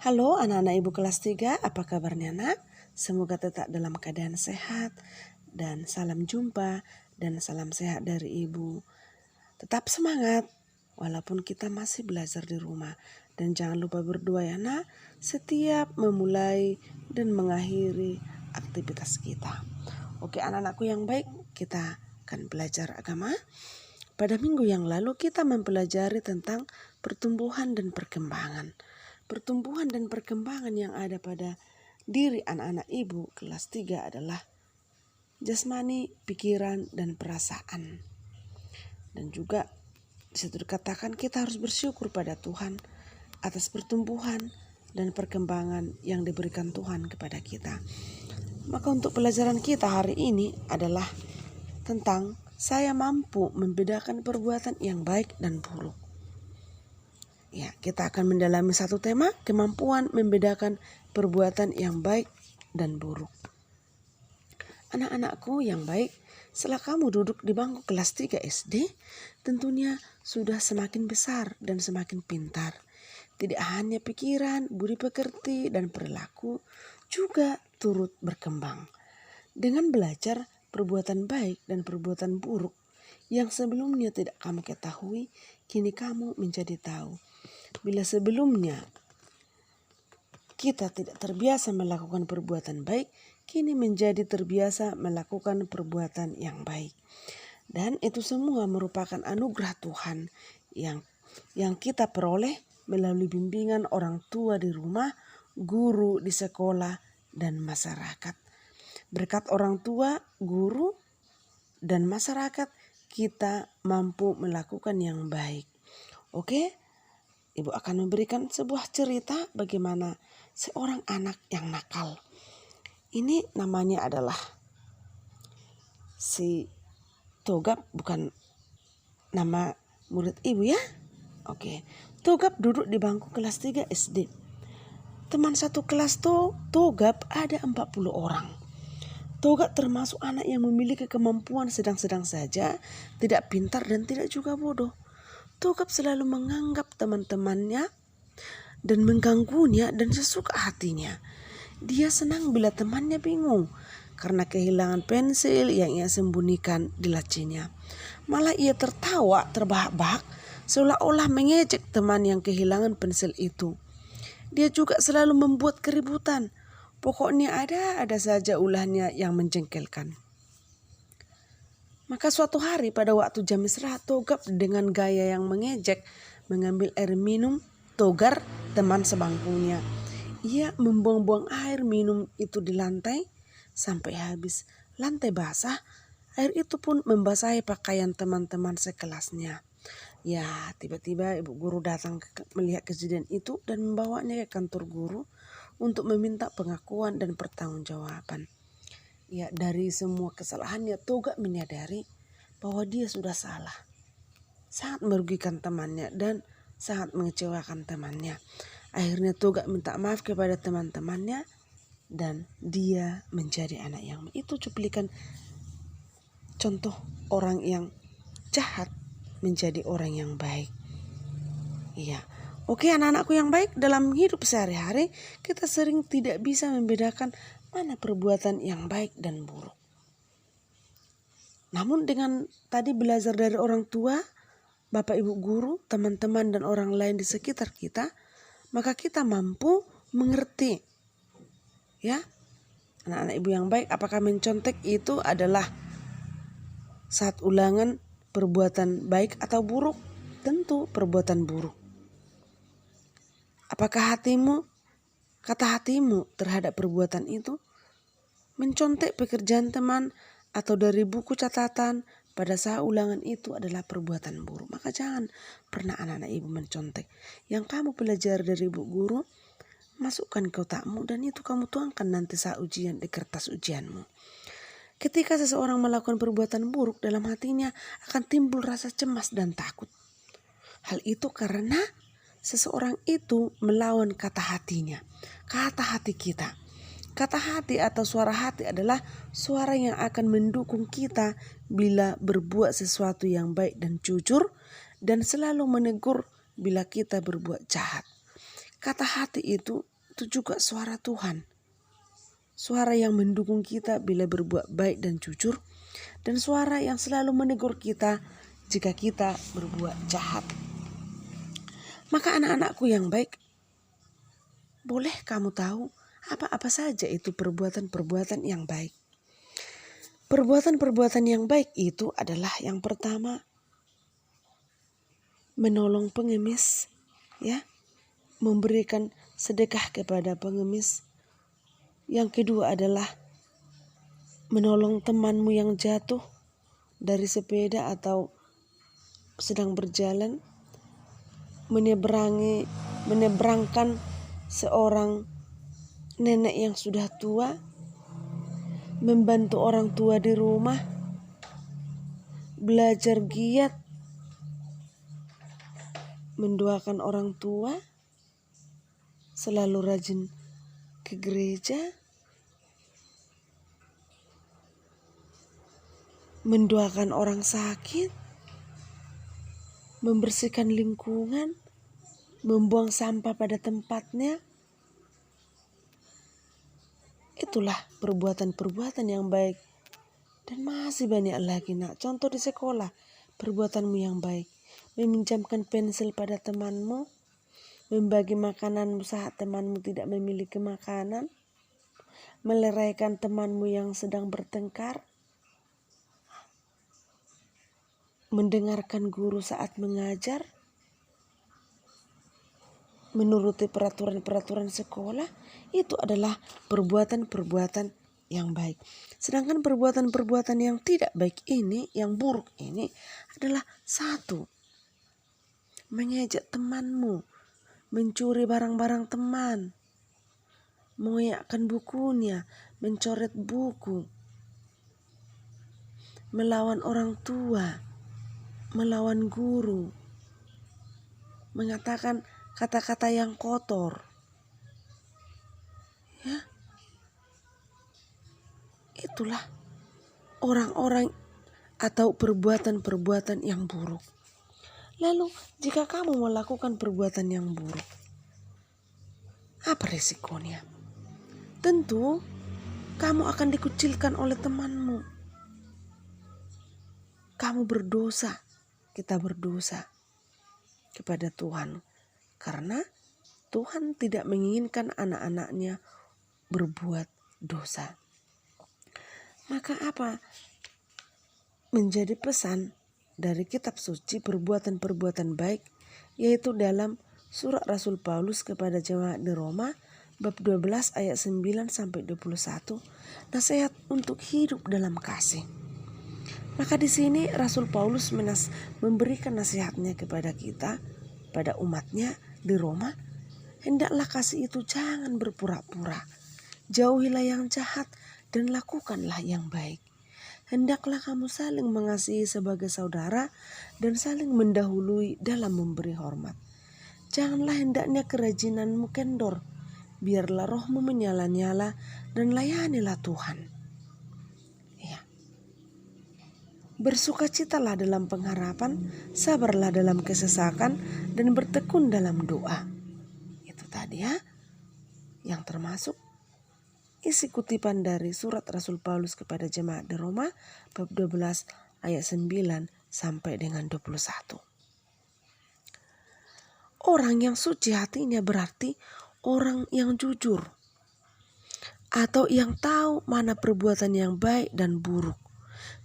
Halo anak-anak ibu kelas 3, apa kabarnya nak? Semoga tetap dalam keadaan sehat dan salam jumpa dan salam sehat dari ibu. Tetap semangat walaupun kita masih belajar di rumah. Dan jangan lupa berdoa ya nak, setiap memulai dan mengakhiri aktivitas kita. Oke anak-anakku yang baik, kita akan belajar agama. Pada minggu yang lalu kita mempelajari tentang pertumbuhan dan perkembangan. Pertumbuhan dan perkembangan yang ada pada diri anak-anak ibu kelas 3 adalah jasmani, pikiran, dan perasaan. Dan juga disitu dikatakan kita harus bersyukur pada Tuhan atas pertumbuhan dan perkembangan yang diberikan Tuhan kepada kita. Maka untuk pelajaran kita hari ini adalah tentang saya mampu membedakan perbuatan yang baik dan buruk. Ya, kita akan mendalami satu tema, kemampuan membedakan perbuatan yang baik dan buruk. Anak-anakku yang baik, setelah kamu duduk di bangku kelas 3 SD, tentunya sudah semakin besar dan semakin pintar. Tidak hanya pikiran, budi pekerti, dan perilaku juga turut berkembang. Dengan belajar perbuatan baik dan perbuatan buruk yang sebelumnya tidak kamu ketahui, kini kamu menjadi tahu. Bila sebelumnya kita tidak terbiasa melakukan perbuatan baik, kini menjadi terbiasa melakukan perbuatan yang baik. Dan itu semua merupakan anugerah Tuhan yang kita peroleh melalui bimbingan orang tua di rumah, guru di sekolah, dan masyarakat. Berkat orang tua, guru, dan masyarakat, kita mampu melakukan yang baik. Oke, ibu akan memberikan sebuah cerita bagaimana seorang anak yang nakal. Ini namanya adalah si Togap, bukan nama murid ibu ya. Oke, Togap duduk di bangku kelas 3 SD. Teman satu kelas Togap ada 40 orang. Togap termasuk anak yang memiliki kemampuan sedang-sedang saja, tidak pintar dan tidak juga bodoh. Togap selalu menganggap teman-temannya dan mengganggunya dan sesuka hatinya. Dia senang bila temannya bingung karena kehilangan pensil yang ia sembunyikan di lacinya. Malah ia tertawa terbahak-bahak seolah-olah mengejek teman yang kehilangan pensil itu. Dia juga selalu membuat keributan. Pokoknya ada saja ulahnya yang menjengkelkan. Maka suatu hari pada waktu jam istirahat, Togap dengan gaya yang mengejek mengambil air minum Togar, teman sebangkunya. Ia membuang-buang air minum itu di lantai sampai habis. Lantai basah, air itu pun membasahi pakaian teman-teman sekelasnya. Ya, tiba-tiba ibu guru datang melihat kejadian itu dan membawanya ke kantor guru untuk meminta pengakuan dan pertanggungjawaban. Ya, dari semua kesalahannya Togap menyadari bahwa dia sudah salah. Sangat merugikan temannya dan sangat mengecewakan temannya. Akhirnya Togap minta maaf kepada teman-temannya dan dia menjadi anak yang baik. Itu cuplikan contoh orang yang jahat menjadi orang yang baik. Iya. Oke anak-anakku yang baik, dalam hidup sehari-hari kita sering tidak bisa membedakan mana perbuatan yang baik dan buruk. Namun dengan tadi belajar dari orang tua, bapak ibu guru, teman-teman dan orang lain di sekitar kita, maka kita mampu mengerti. Ya, anak-anak ibu yang baik, apakah mencontek itu adalah saat ulangan perbuatan baik atau buruk? Tentu perbuatan buruk. Apakah kata hatimu terhadap perbuatan itu? Mencontek pekerjaan teman atau dari buku catatan pada saat ulangan itu adalah perbuatan buruk. Maka jangan pernah anak-anak ibu mencontek. Yang kamu pelajari dari ibu guru, masukkan ke otakmu dan itu kamu tuangkan nanti saat ujian di kertas ujianmu. Ketika seseorang melakukan perbuatan buruk, dalam hatinya akan timbul rasa cemas dan takut. Hal itu karena seseorang itu melawan kata hatinya, kata hati kita. Kata hati atau suara hati adalah suara yang akan mendukung kita bila berbuat sesuatu yang baik dan jujur dan selalu menegur bila kita berbuat jahat. Kata hati itu itu juga suara Tuhan. Suara yang mendukung kita bila berbuat baik dan jujur, dan suara yang selalu menegur kita jika kita berbuat jahat. Maka anak-anakku yang baik, boleh kamu tahu apa-apa saja itu perbuatan-perbuatan yang baik. Perbuatan-perbuatan yang baik itu adalah yang pertama, menolong pengemis, ya, memberikan sedekah kepada pengemis. Yang kedua adalah menolong temanmu yang jatuh dari sepeda atau sedang berjalan, menyeberangkan seorang nenek yang sudah tua, membantu orang tua di rumah, belajar giat, mendoakan orang tua, selalu rajin ke gereja, mendoakan orang sakit, membersihkan lingkungan, membuang sampah pada tempatnya. Itulah perbuatan-perbuatan yang baik. Dan masih banyak lagi, nak. Contoh di sekolah, perbuatanmu yang baik. Meminjamkan pensil pada temanmu, membagi makananmu saat temanmu tidak memiliki makanan, meleraikan temanmu yang sedang bertengkar, mendengarkan guru saat mengajar, menuruti peraturan-peraturan sekolah. Itu adalah perbuatan-perbuatan yang baik. Sedangkan perbuatan-perbuatan yang tidak baik ini, yang buruk ini adalah satu, mengejek temanmu, mencuri barang-barang teman, mengoyakkan bukunya, mencoret buku, melawan orang tua, melawan guru, mengatakan kata-kata yang kotor. Ya. Itulah orang-orang atau perbuatan-perbuatan yang buruk. Lalu jika kamu melakukan perbuatan yang buruk, apa resikonya? Tentu kamu akan dikucilkan oleh temanmu. Kamu berdosa, kita berdosa kepada Tuhan. Karena Tuhan tidak menginginkan anak-anaknya berbuat dosa. Maka apa menjadi pesan dari kitab suci perbuatan-perbuatan baik, yaitu dalam surat Rasul Paulus kepada jemaat di Roma bab 12 ayat 9 sampai 21, nasihat untuk hidup dalam kasih. Maka di sini Rasul Paulus memberikan nasihatnya kepada kita, pada umatnya di Roma, hendaklah kasih itu jangan berpura-pura, jauhilah yang jahat dan lakukanlah yang baik. Hendaklah kamu saling mengasihi sebagai saudara dan saling mendahului dalam memberi hormat. Janganlah hendaknya kerajinanmu kendor, biarlah rohmu menyala-nyala dan layanilah Tuhan. Ya. Bersukacitalah dalam pengharapan, sabarlah dalam kesesakan, dan bertekun dalam doa. Itu tadi ya, yang termasuk isi kutipan dari surat Rasul Paulus kepada jemaat di Roma bab 12 ayat 9 sampai dengan 21. Orang yang suci hatinya berarti orang yang jujur atau yang tahu mana perbuatan yang baik dan buruk.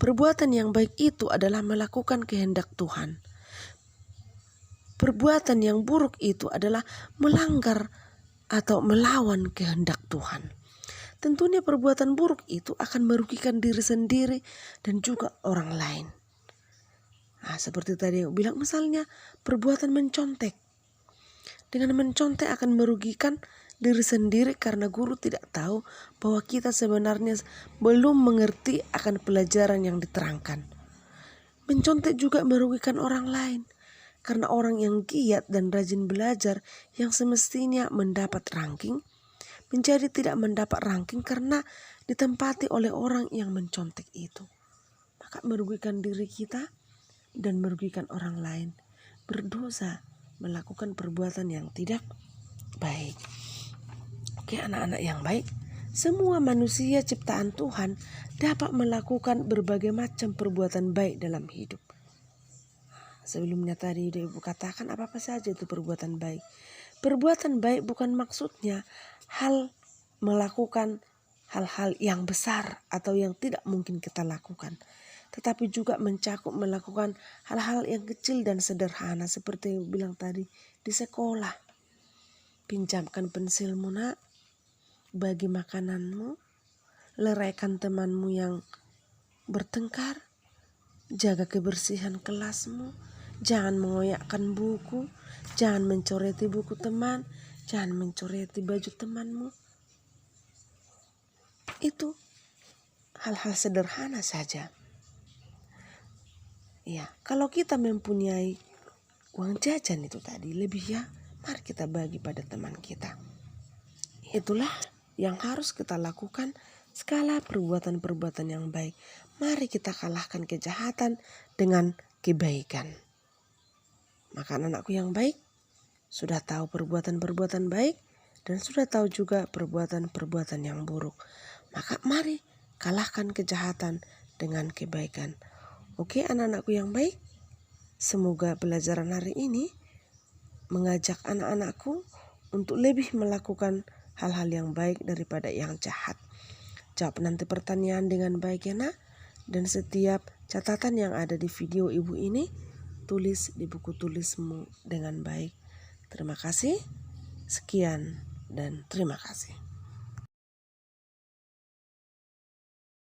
Perbuatan yang baik itu adalah melakukan kehendak Tuhan. Perbuatan yang buruk itu adalah melanggar atau melawan kehendak Tuhan. Tentunya perbuatan buruk itu akan merugikan diri sendiri dan juga orang lain. Nah, seperti tadi yang bilang, misalnya perbuatan mencontek. Dengan mencontek akan merugikan diri sendiri karena guru tidak tahu bahwa kita sebenarnya belum mengerti akan pelajaran yang diterangkan. Mencontek juga merugikan orang lain karena orang yang giat dan rajin belajar yang semestinya mendapat ranking, menjadi tidak mendapat ranking karena ditempati oleh orang yang mencontek itu. Maka merugikan diri kita dan merugikan orang lain. Berdosa melakukan perbuatan yang tidak baik. Oke, anak-anak yang baik, semua manusia ciptaan Tuhan dapat melakukan berbagai macam perbuatan baik dalam hidup. Sebelumnya tadi Ibu katakan apa-apa saja itu perbuatan baik. Perbuatan baik bukan maksudnya melakukan hal-hal yang besar atau yang tidak mungkin kita lakukan. Tetapi juga mencakup melakukan hal-hal yang kecil dan sederhana seperti yang bilang tadi di sekolah. Pinjamkan pensilmu nak, bagi makananmu, leraikan temanmu yang bertengkar, jaga kebersihan kelasmu, jangan mengoyakkan buku, jangan mencoreti buku teman, jangan mencoreti baju temanmu. Itu hal-hal sederhana saja. Ya, kalau kita mempunyai uang jajan itu tadi lebih ya, mari kita bagi pada teman kita. Itulah yang harus kita lakukan, segala perbuatan-perbuatan yang baik. Mari kita kalahkan kejahatan dengan kebaikan. Maka anakku yang baik sudah tahu perbuatan-perbuatan baik dan sudah tahu juga perbuatan-perbuatan yang buruk. Maka mari kalahkan kejahatan dengan kebaikan. Oke, anak-anakku yang baik, semoga pelajaran hari ini mengajak anak-anakku untuk lebih melakukan hal-hal yang baik daripada yang jahat. Jawab nanti pertanyaan dengan baik ya nak. Dan setiap catatan yang ada di video ibu ini, tulis di buku tulismu dengan baik. Terima kasih. Sekian dan terima kasih.